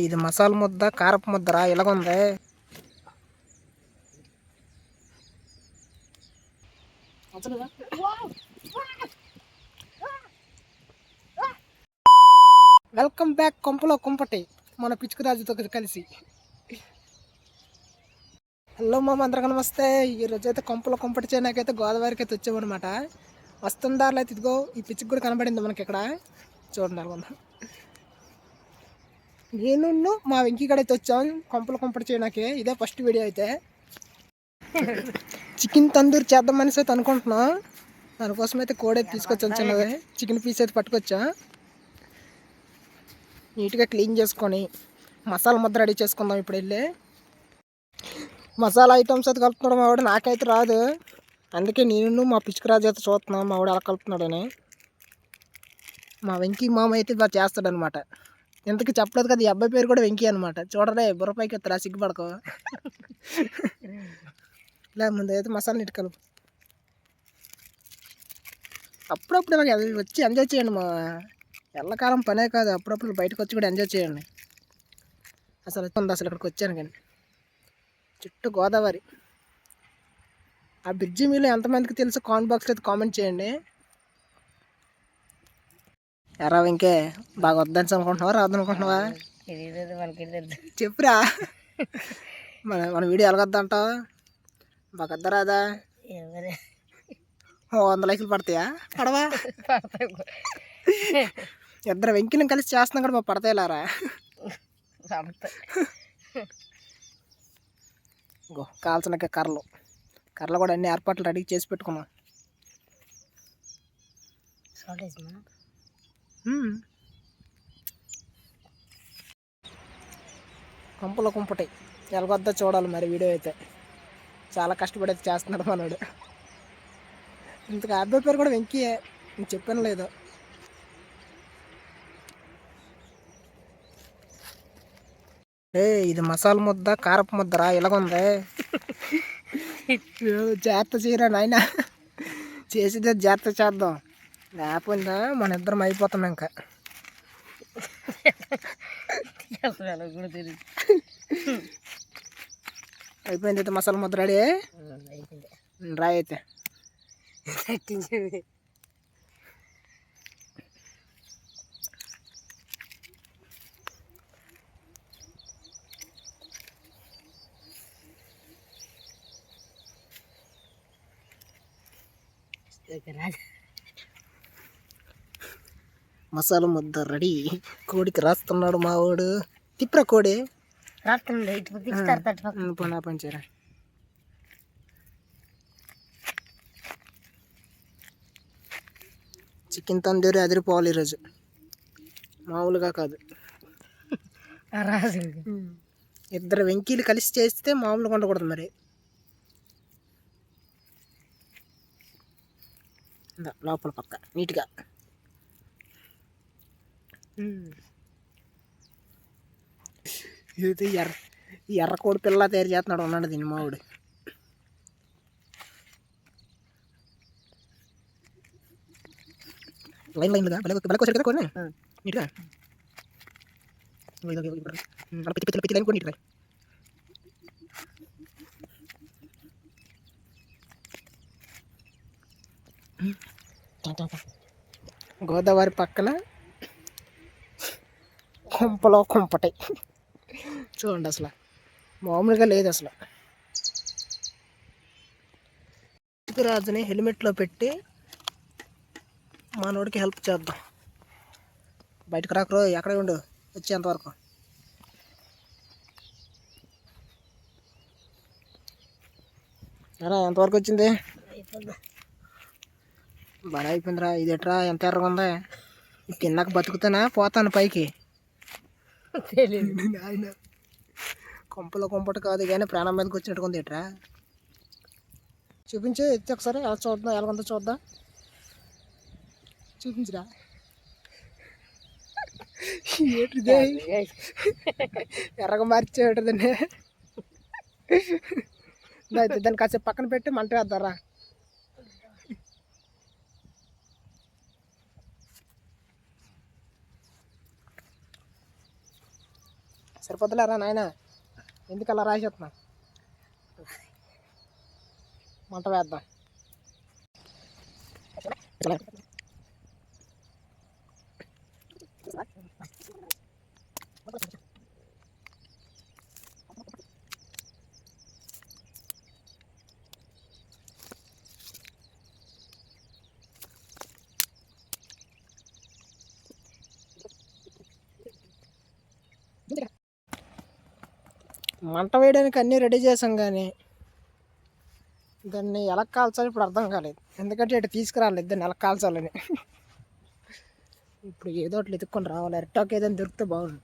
ఇది మసాలా ముద్ద కారపు ముద్దరా ఇలాగుంది. Welcome back కొంపలో కుంపటి మన పిచ్చుకరాజుతో కలిసి. హలో మామ, అందరికీ నమస్తే. ఈరోజు అయితే కొంపలో కుంపటి చేయడానికైతే గోదావరికి అయితే వచ్చామన్నమాట. వస్తుందారులు అయితే ఇదిగో ఈ పిచ్చుకు కూడా కనబడింది మనకి ఇక్కడ. చూడండి అలా నేను మా వెంకీ అయితే వచ్చాం కొంపల కుంపటి చేయడానికే. ఇదే ఫస్ట్ వీడియో అయితే. చికెన్ తందూరి చేద్దాం అనేసి అయితే అనుకుంటున్నాం. దానికోసం అయితే కోడి తీసుకొచ్చాను, చిన్నది చికెన్ పీస్ అయితే పట్టుకొచ్చా. నీట్గా క్లీన్ చేసుకొని మసాలా ముద్ద రెడీ చేసుకుందాం ఇప్పుడు వెళ్ళి. మసాలా ఐటమ్స్ అయితే కలుపుతున్నాడు మా వాడు, నాకైతే రాదు. అందుకే నేను మా పిచ్చుకరాజు అయితే చూస్తున్నాం మా వాడు ఎలా కలుపుతున్నాడని. మా వెంకీ మామ అయితే ఇలా చేస్తాడనమాట. ఇంతకీ చెప్పలేదు కదా, ఈ అబ్బాయి పేరు కూడా వెంకీ అనమాట. చూడరే బుర్రపైకి ఎత్తరా, సిగ్గుపడకో. ఇలా ముందు అయితే మసాలా నీటి కలుపు. అప్పుడప్పుడు నాకు వచ్చి ఎంజాయ్ చేయండి. మా ఎల్లకాలం పనే కాదు, అప్పుడప్పుడు బయటకు వచ్చి కూడా ఎంజాయ్ చేయండి. అసలు ఇక్కడికి వచ్చాను కానీ చుట్టూ గోదావరి. ఆ బ్రిడ్జి మీలో ఎంతమందికి తెలుసు కామెంట్ బాక్స్లో అయితే కామెంట్ చేయండి. ఎరా ఇంకే బాగా వద్దని అనుకుంటున్నావా, రాదనుకుంటున్నావా? చెప్పురా. మన వీడియో ఎలాగొద్దంటావు? బాగా వద్దా రాదా? 100 లైకులు పడతాయా? పడవా? ఇద్దరు వెంకిని కలిసి చేస్తున్నాం కూడా పడతాయిలారా. కాల్చిన కర్రలు కూడా అన్ని ఏర్పాట్లు రెడీ చేసి పెట్టుకున్నాం. కొంపలో కుంపటి ఎలాగొద్దా చూడాలి మరి వీడియో అయితే. చాలా కష్టపడి అయితే చేస్తున్నాడు మనోడు. ఇంతకు అబ్బాయి పేరు కూడా వెంకీయే, నేను చెప్పాను లేదు. ఇది మసాలా ముద్ద కారపు ముద్దరా ఇలాగుంది. జాగ్రత్త చేయరా నాయన, చేసేదే జాగ్రత్త చేద్దాం. లేకపోయిందా మన ఇద్దరం అయిపోతాం ఇంకా. అయిపోయింది అయితే మసాలా ముద్ద రెడీ. రాయి అయితే మసాలా ముద్ద రెడీ. కోడికి రాస్తున్నాడు మా వాడు. తిప్పరా కోడి పంచారా. చికెన్ తందూరి అదిరిపోవాలి ఈరోజు, మామూలుగా కాదు. ఇద్దరు వెంకీలు కలిసి చేస్తే మామూలుగా ఉండకూడదు మరి. లోపల పక్క నీట్గా. ఇది ఎర్ర కోడి పిల్ల తయారు చేస్తున్నాడు ఉన్నాడు దీన్ని మావుడు. లైన్గా బలకొచ్చాడు కదా కొన్ని నీట్గా. పిచ్చి లైన్ కూడా నీట్గా. గోదావరి పక్కన కొంపలో కుంపటి చూడండి, అసలు మామూలుగా లేదు. అసలు రాజుని హెల్మెట్లో పెట్టి మనోడికి హెల్ప్ చేద్దాం. బయటకు రాకరు, ఎక్కడే ఉండు వచ్చేంతవరకు. ఎంతవరకు వచ్చింది? బాగా అయిపోయిందిరా. ఇది ఎట్రా ఎంత ఎర్రగా ఉంది. తిన్నాక బతుకుతానా పోతాను పైకి? ఆయన కొంపలో కుంపటి కాదు కానీ ప్రాణం మీదకి వచ్చినట్టుగా ఉంది. ఎట్రా చూపించు, ఎత్తి ఒకసారి ఎలా చూద్దాం, ఎలాగొందో చూద్దాం. చూపించురా. ఏంటిదే ఎర్రగా మార్చేటదండి. దాన్ని కాసేపు పక్కన పెట్టి మంట వేద్దారా. సరిపోతులేరా నాయన, ఎందుకు అలా రాసేస్తున్నా? మంట వేద్దాం. మంట వేయడానికి అన్నీ రెడీ చేసాం, కానీ దాన్ని ఎలా కాల్చాలి ఇప్పుడు అర్థం కాలేదు. ఎందుకంటే ఇటు తీసుకురాలేదు దాన్ని ఎలా కాల్చాలని. ఇప్పుడు ఏదో ఒకటి ఎత్తుక్కొని రావాలి. అరిటాకు ఏదైనా దొరికితే బాగుంది.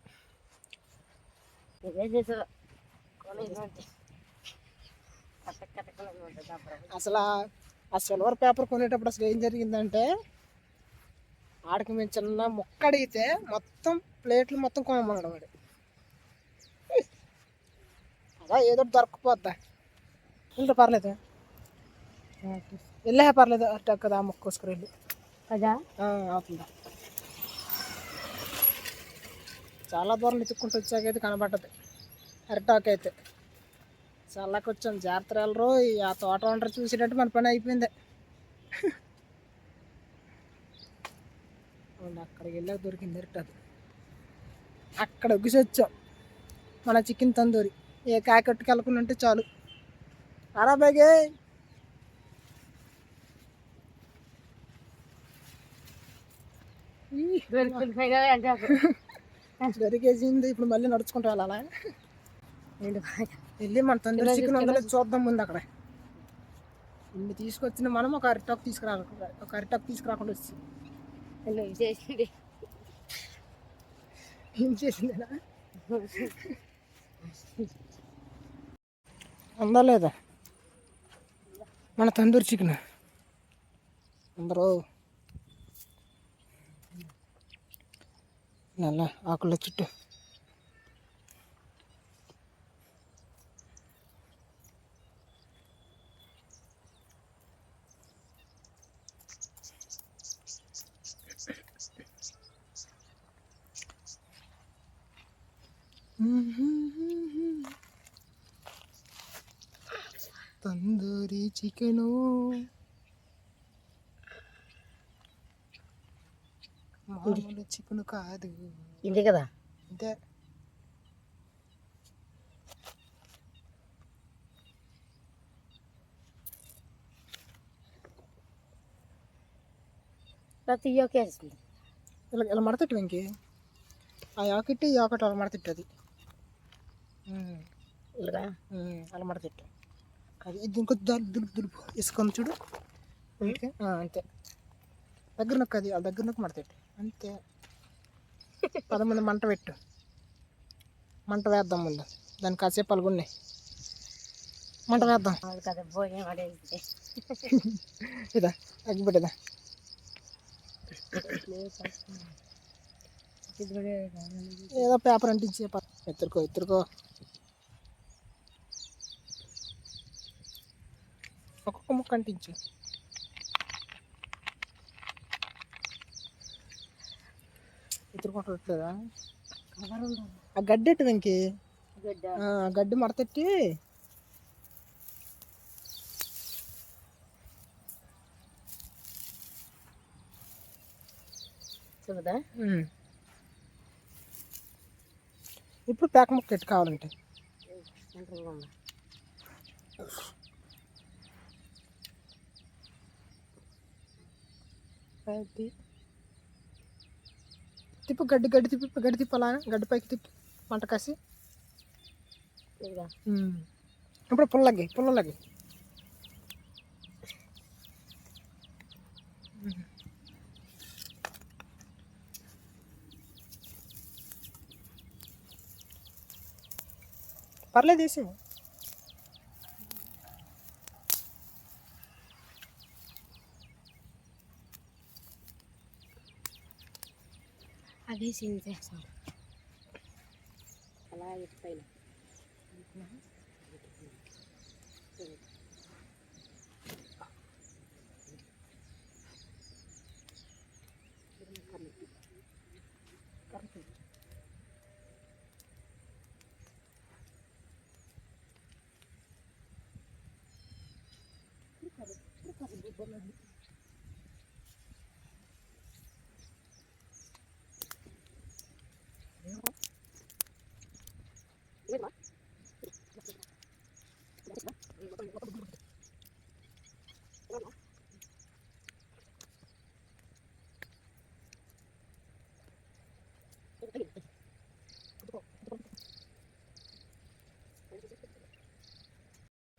అసలు ఆ సిల్వర్ పేపర్ కొనేటప్పుడు అసలు ఏం జరిగిందంటే, ఆడికి మేము చిన్న మొక్క అడిగితే మొత్తం ప్లేట్లు మొత్తం కొనమన్నాడు వాడు. అదా ఏదో దొరకపోద్దా, ఇంట్లో పర్లేదు, వెళ్ళే పర్లేదు. అరిటాకు కదా, మొక్క కోసుకుని వెళ్ళి అవుతుందా. చాలా దూరం ఎత్తుక్కుంటూ వచ్చాకైతే కనబడ్డది అరిటాకు అయితే. చల్లకి వచ్చాం, జాగ్రత్త వెళ్ళరు. ఆ తోట వంటరు చూసేటట్టు మన పని అయిపోయింది. అక్కడికి వెళ్ళాక దొరికింది అరిటాకు. అక్కడ ఒగ్గిసి వచ్చాం మన చికెన్ తందూరి. ఏ కాయకట్టుకు వెళ్ళకుండా ఉంటే చాలు. అరాబాగే దొరికేసింది. ఇప్పుడు మళ్ళీ నడుచుకుంటూ వెళ్ళాలా? వెళ్ళి మన తందూరి చికెన్ ఉందో చూద్దాం ముందు. అక్కడ ఇన్ని తీసుకొచ్చిన మనం ఒక అరిటాకు తీసుకురాకుండా వచ్చి ఏం చేసిందేనా ఉందా లేదా మన తందూరి చికెన్? అందరూ నల్ల ఆకుల చుట్టూ తందూరి చికెను మామూలు చికెన్ కాదు. ఇంతే కదా, అంతే. ఇలా ఇలా మడతట్టు వెంకి. ఆ ఆకెట్టి ఈ ఆకటి అలా మడతట్టు. అది అలా మడతట్టు. అది ఇది ఇంకొద్ది దులుపు దులుపు వేసుకొని చూడు. అంతే, దగ్గర నొక్కు. అది ఆ దగ్గర నొక్కు మడతట్టు. అంతే. 10 మంట పెట్టు. మంట వేద్దాం ముందు. దానికి కాసేపు పలుగున్నాయి. మంట వేద్దాం. ఇదా అగ్గిపెట్టేదా? ఏదో పేపర్ అంటించే. ఎత్తురుకో ఒక్కొక్క ముక్క అంటించు. ఎత్తురుకుంటలేదా? ఆ గడ్డి ఎట్టు వెంకి. గడ్డి మడతెట్టి చూడదా. ఇప్పుడు పేక ముక్క ఎట్టు కావాలంటే తిప్పు. గడ్డి తిప్పాలా? గడ్డి పైకి తిప్పు. మంట కాసి ఇప్పుడు పుల్లగి పర్లేదు వేసి. అదే సీన్ చేస్తాం అలా ఇటు పైన.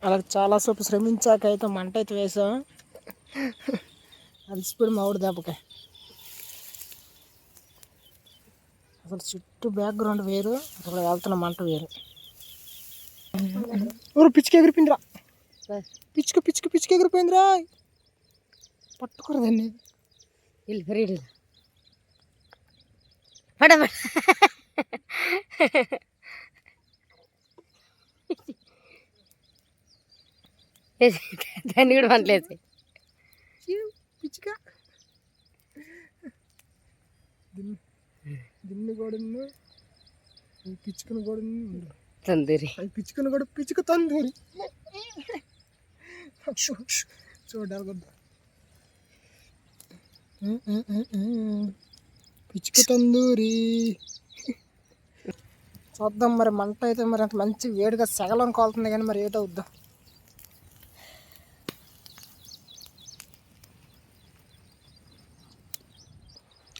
అలా చాలాసేపు శ్రమించాక అయితే మంట అయితే వేసాం. అలసిపోయి మామిడి దెబ్బకి అసలు చుట్టూ బ్యాక్గ్రౌండ్ వేరు, అసలు వెళ్తున్న మంట వేరు. ఊరు పిచ్చికి ఎగిరిపోయిందిరా, పిచ్చుకు పిచ్చుకు పిచ్చుకు ఎగిరిపోయిందిరా. పట్టుకోరదండి దాన్ని కూడా పంటలేదు పిచ్చిక దిన్ని కూడా పిచ్చుకుని కూడా తందూరి పిచ్చుకుని కూడా పిచ్చుకు తందూరి చూడాలి పిచ్చుకు తందూరి. చూద్దాం మరి, మంట అయితే మరి అంత మంచి వేడిగా సెగలను కాలుతుంది కానీ మరి ఏటవుద్దాం.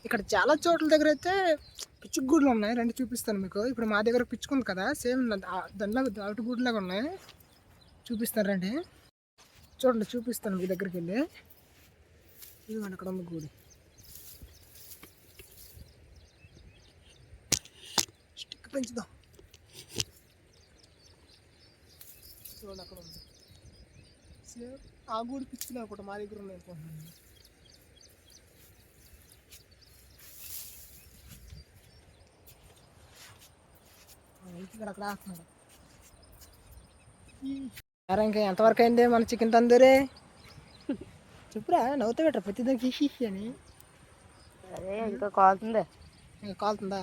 ఇక్కడ చాలా చోట్ల దగ్గర అయితే పిచ్చుగూడులు ఉన్నాయి, రెండు చూపిస్తాను మీకు. ఇప్పుడు మా దగ్గర పిచ్చుకుంది కదా, సేమ్ దానిలాగా దాటి గూడులాగా ఉన్నాయి, చూపిస్తాను రండి. చూడండి చూపిస్తాను మీ దగ్గరికి వెళ్ళి. ఇదిగోండి అక్కడ ఉంది గూడి. స్టిక్ పెంచుదాం. చూడండి అక్కడ ఉంది, సేమ్ ఆ గూడి పిచ్చుకుని అనుకుంటా మా దగ్గర ఉన్నాయి అనుకుంటున్నాను. ఇక్కడ అక్కడ వేస్తున్నాడు. సరే ఇంకా ఎంతవరకు అయింది మన చికెన్ తందూరి? చెప్పురా, నవ్వుతా పెట్టరా ప్రతిదానికి హిహి అని. అదే ఇంకా కాలుతుందా? ఇంకా కాలుతుందా?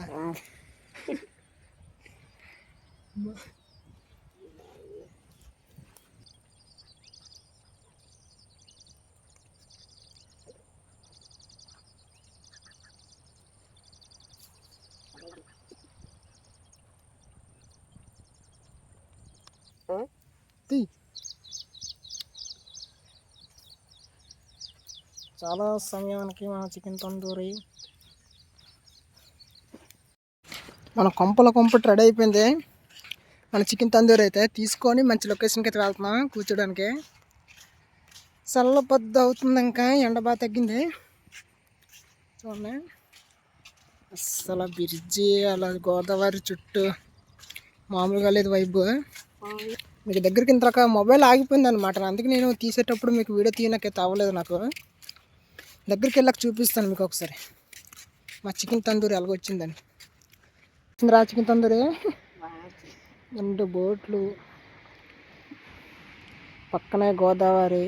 చాలా సమయానికి మన చికెన్ తందూరి మన కొంపటి రెడీ అయిపోయింది. మన చికెన్ తందూరి అయితే తీసుకొని మంచి లొకేషన్కి అయితే వెళ్తున్నాం కూర్చోడానికి. చల్లబద్ద అవుతుంది, ఇంకా ఎండ బాగా తగ్గింది. చూడండి అసలు బ్రిడ్జి అలా గోదావరి చుట్టూ మామూలుగా లేదు వైబ్. మీకు దగ్గరికి ఇంతక మొబైల్ ఆగిపోయింది అనమాట, అందుకే నేను తీసేటప్పుడు మీకు వీడియో తీయనకైతే అవ్వలేదు. నాకు దగ్గరికి వెళ్ళాక చూపిస్తాను మీకు ఒకసారి మా చికెన్ తందూరి ఎలాగొచ్చిందని. రా చికెన్ తందూరి, 2 బోట్లు, పక్కనే గోదావరి.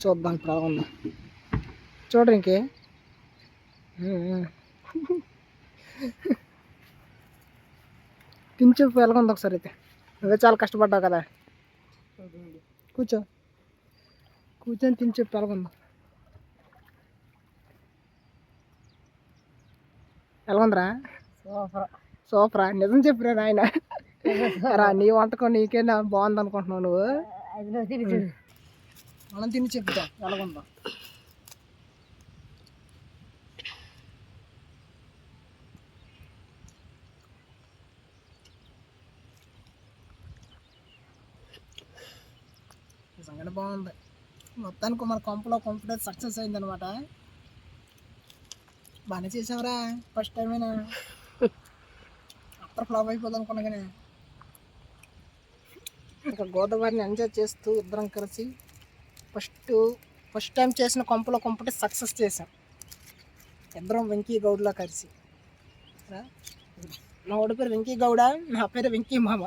చూద్దాం ఇప్పుడు అలా ఉందా, చూడరు ఇంకే. తిని చెప్పు ఎలాగుంది ఒకసారి అయితే. నువ్వే చాలా కష్టపడ్డావు కదా, కూర్చొని తిని చెప్పు ఎలాగుందో. ఎలాగుందిరా? సూపరా? నిజం చెప్పురా నాయన. రా, నీ వంటకం నీకేనా బాగుంది అనుకుంటున్నావు నువ్వు. మనం తిని చెప్తా ఎలాగుందో. నిజంగానే బాగుంది. మొత్తానికి మన కొంపటే సక్సెస్ అయింది అనమాట. బాగానే చేసావురా, ఫస్ట్ టైమేనా? అప్పుడు ఫ్లాప్ అయిపోద్ది అనుకున్నా కానీ ఇంకా గోదావరిని ఎంజాయ్ చేస్తూ ఇద్దరం కలిసి ఫస్ట్ టైం చేసిన కొంపటే సక్సెస్ చేసాం ఇద్దరం. వెంకీ గౌడ్లా కలిసి. నా వాడి పేరు వెంకీ గౌడ, నా పేరు వెంకీ మామ.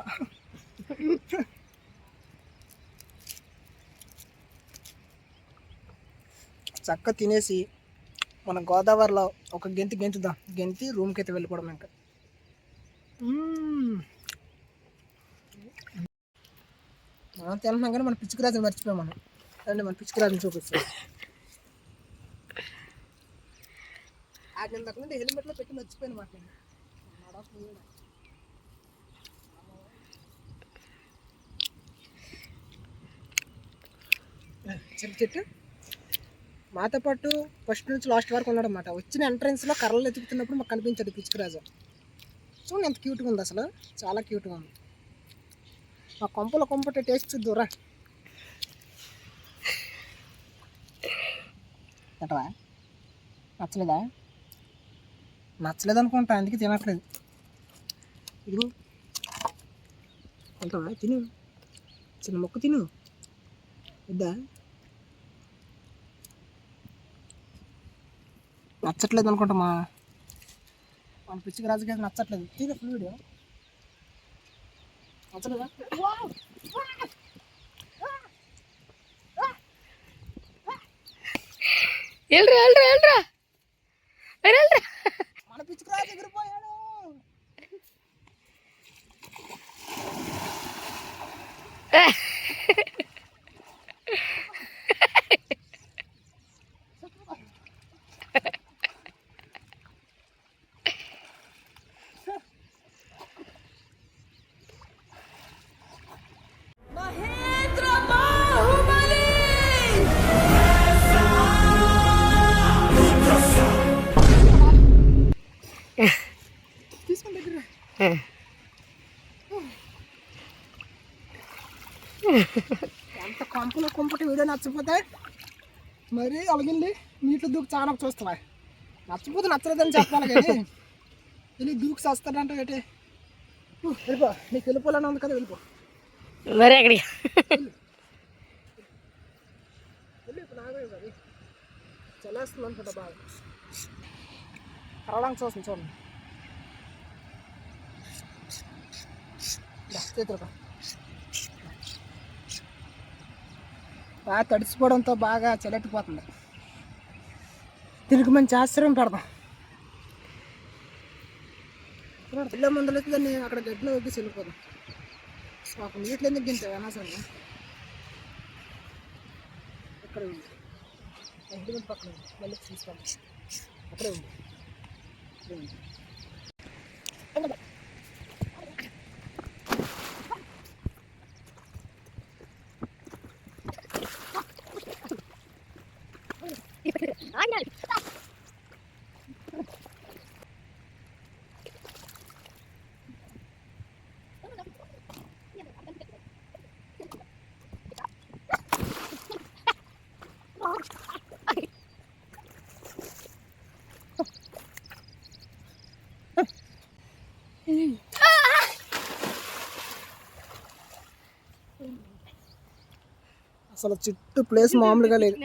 చక్క తినేసి మన గోదావరిలో ఒక గెంతుదాం, గెంతి రూమ్కి అయితే వెళ్ళిపోవడం. ఇంకా మనం తింటున్నాం కానీ మన పిచ్చికిరాజుని మర్చిపోయాం మనం. అండి మన పిచ్చికిరాజుని చూపిస్తాం. అది ఇంతకు నుండి హెల్మెట్లో పెట్టి మర్చిపోయాను మాట. చెట్టు చెట్టు మాతో పాటు ఫస్ట్ నుంచి లాస్ట్ వరకు ఉన్నాడు అనమాట. వచ్చిన ఎంట్రన్స్లో కర్రలు ఎత్తుకుతున్నప్పుడు మాకు కనిపించాడు పిచ్చికిరాజు. చూడండి ఎంత క్యూట్గా ఉంది, అసలు చాలా క్యూట్గా ఉంది. మా కొంపలో కొంపట టేస్ట్ చూద్దురా. ఎట్రా నచ్చలేదా? నచ్చలేదు అనుకుంటా, అందుకే తినట్లేదు. ఇది తింటావా? తిను, చిన్న మొక్క తిను. వద్దా? నచ్చట్లేదు అనుకుంటా మన పిచ్చికి రాజుకి నచ్చట్లేదు. తీరా ఫుల్ వీడియో నచ్చలేదా? మన పిచ్చికి రాజు ఎగిరిపోయాడు. ఎంత కొంపలో కొంపటి వీడియో నచ్చపోతే మరి అలాగెళ్ళి నీటిలో దూకు చాలా చూస్తావా? నచ్చపోతే నచ్చలేదని చెప్పాలి కానీ వెళ్ళి దూకు వస్తాడంటే ఏంటి? వెళ్ళిపో, నీకు వెళ్ళిపోవాలని ఉంది కదా, వెళ్ళిపో. మరి ఎక్కడికి? వెళ్ళి ఇప్పుడు నాగే అది చల్లేస్తుంది అనుకుంటా బాగా. కరవడానికి చూస్తుంది చూడండి. చేతులుగా బాగా తడిసిపోవడంతో బాగా చెలెట్టిపోతుంది. దీనికి మంచి ఆశ్రయం పెడదాం. పిల్ల ముందులైతే దాన్ని అక్కడ గడ్డిలో ఒగ్గి వెళ్ళిపోదాం. మాకు నీటిలో ఎందుకు గింటావు అనవసరంగా. అక్కడే ఉంది ఇంటి పక్కన మళ్ళీ తీసుకోండి. అక్కడే ఉంది. అసలు చుట్టూ ప్లేస్ మామూలుగా లేదు.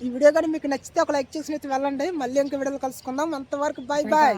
ఈ వీడియో కానీ మీకు నచ్చితే ఒక లైక్ చేసి వెళ్ళండి. మళ్ళీ ఇంకో వీడియోలో కలుసుకుందాం. అంతవరకు బాయ్ బాయ్.